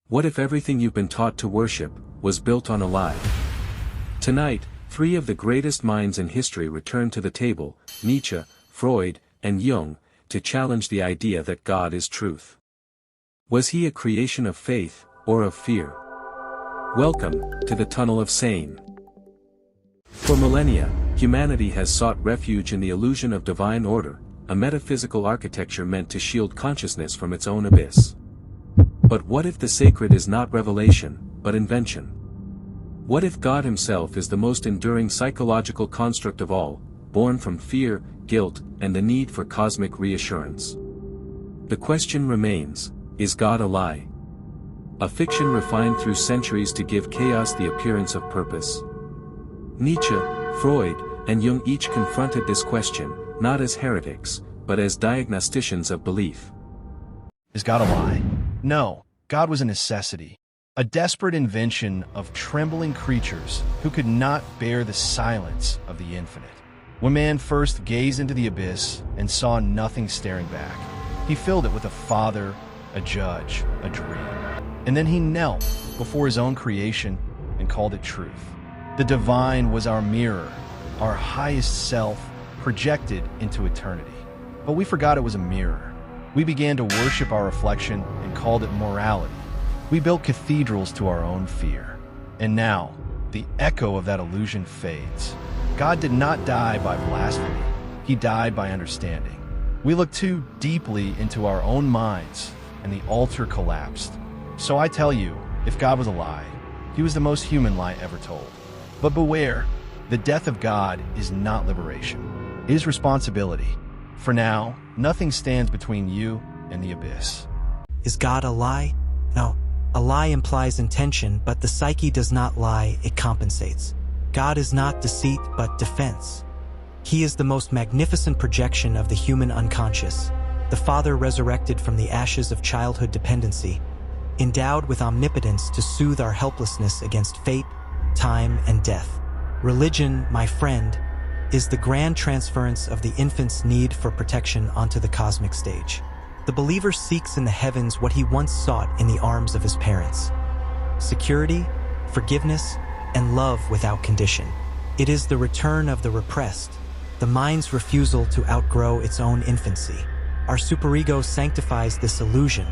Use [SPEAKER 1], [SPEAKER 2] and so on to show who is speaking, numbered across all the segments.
[SPEAKER 1] What if everything you've been taught to worship was built on a lie? Tonight, three of the greatest minds in history return to the table, Nietzsche, Freud, and Jung, to challenge the idea that God is truth. Was he a creation of faith, or of fear? Welcome to the tunnel of Sane. For millennia, humanity has sought refuge in the illusion of divine order, a metaphysical architecture meant to shield consciousness from its own abyss. But what if the sacred is not revelation, but invention? What if God himself is the most enduring psychological construct of all, born from fear, guilt, and the need for cosmic reassurance? The question remains, is God a lie? A fiction refined through centuries to give chaos the appearance of purpose? Nietzsche, Freud, and Jung each confronted this question, not as heretics, but as diagnosticians of belief.
[SPEAKER 2] Is God a lie? No, God was a necessity, a desperate invention of trembling creatures who could not bear the silence of the infinite. When man first gazed into the abyss and saw nothing staring back, he filled it with a father, a judge, a dream. And then he knelt before his own creation and called it truth. The divine was our mirror, our highest self projected into eternity. But we forgot it was a mirror. We began to worship our reflection and called it morality. We built cathedrals to our own fear. And now, the echo of that illusion fades. God did not die by blasphemy. He died by understanding. We looked too deeply into our own minds, and the altar collapsed. So I tell you, if God was a lie, he was the most human lie ever told. But beware, the death of God is not liberation. It is responsibility. For now, nothing stands between you and the abyss.
[SPEAKER 3] Is God a lie? No. A lie implies intention, but the psyche does not lie, it compensates. God is not deceit, but defense. He is the most magnificent projection of the human unconscious, the Father resurrected from the ashes of childhood dependency, endowed with omnipotence to soothe our helplessness against fate, time, and death. Religion, my friend, is the grand transference of the infant's need for protection onto the cosmic stage. The believer seeks in the heavens what he once sought in the arms of his parents: security, forgiveness, and love without condition. It is the return of the repressed, the mind's refusal to outgrow its own infancy. Our superego sanctifies this illusion,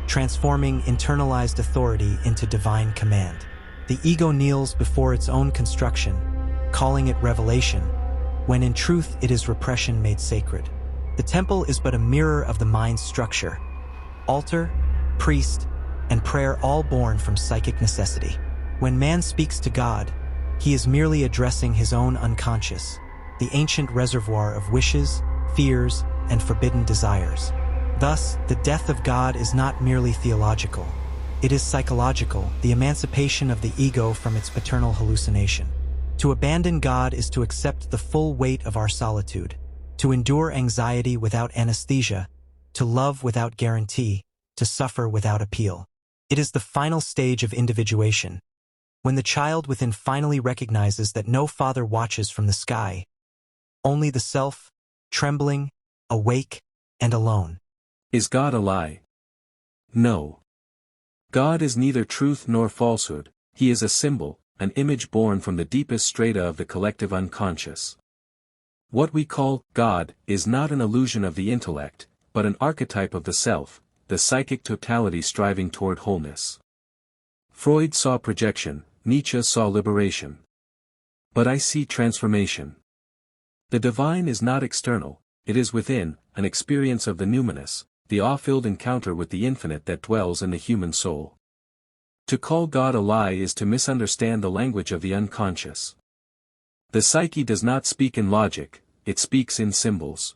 [SPEAKER 3] transforming internalized authority into divine command. The ego kneels before its own construction, calling it revelation, when in truth it is repression made sacred. The temple is but a mirror of the mind's structure: altar, priest, and prayer, all born from psychic necessity. When man speaks to God, he is merely addressing his own unconscious, the ancient reservoir of wishes, fears, and forbidden desires. Thus, the death of God is not merely theological. It is psychological, the emancipation of the ego from its paternal hallucination. To abandon God is to accept the full weight of our solitude, to endure anxiety without anesthesia, to love without guarantee, to suffer without appeal. It is the final stage of individuation, when the child within finally recognizes that no father watches from the sky, only the self, trembling, awake, and alone.
[SPEAKER 1] Is God a lie? No. God is neither truth nor falsehood. He is a symbol, an image born from the deepest strata of the collective unconscious. What we call God is not an illusion of the intellect, but an archetype of the self, the psychic totality striving toward wholeness. Freud saw projection, Nietzsche saw liberation. But I see transformation. The divine is not external, it is within, an experience of the numinous, the awe-filled encounter with the infinite that dwells in the human soul. To call God a lie is to misunderstand the language of the unconscious. The psyche does not speak in logic, it speaks in symbols.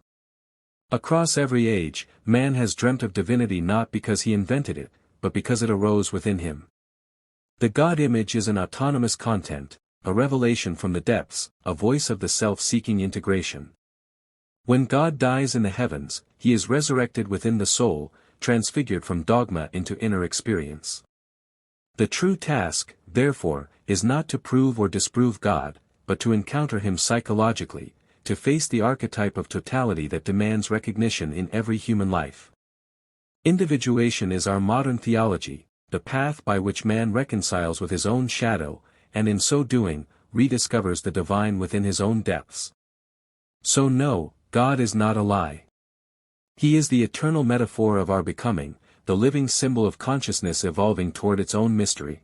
[SPEAKER 1] Across every age, man has dreamt of divinity not because he invented it, but because it arose within him. The God image is an autonomous content, a revelation from the depths, a voice of the self-seeking integration. When God dies in the heavens, he is resurrected within the soul, transfigured from dogma into inner experience. The true task, therefore, is not to prove or disprove God, but to encounter him psychologically, to face the archetype of totality that demands recognition in every human life. Individuation is our modern theology, the path by which man reconciles with his own shadow, and in so doing, rediscovers the divine within his own depths. So no, God is not a lie. He is the eternal metaphor of our becoming, the living symbol of consciousness evolving toward its own mystery.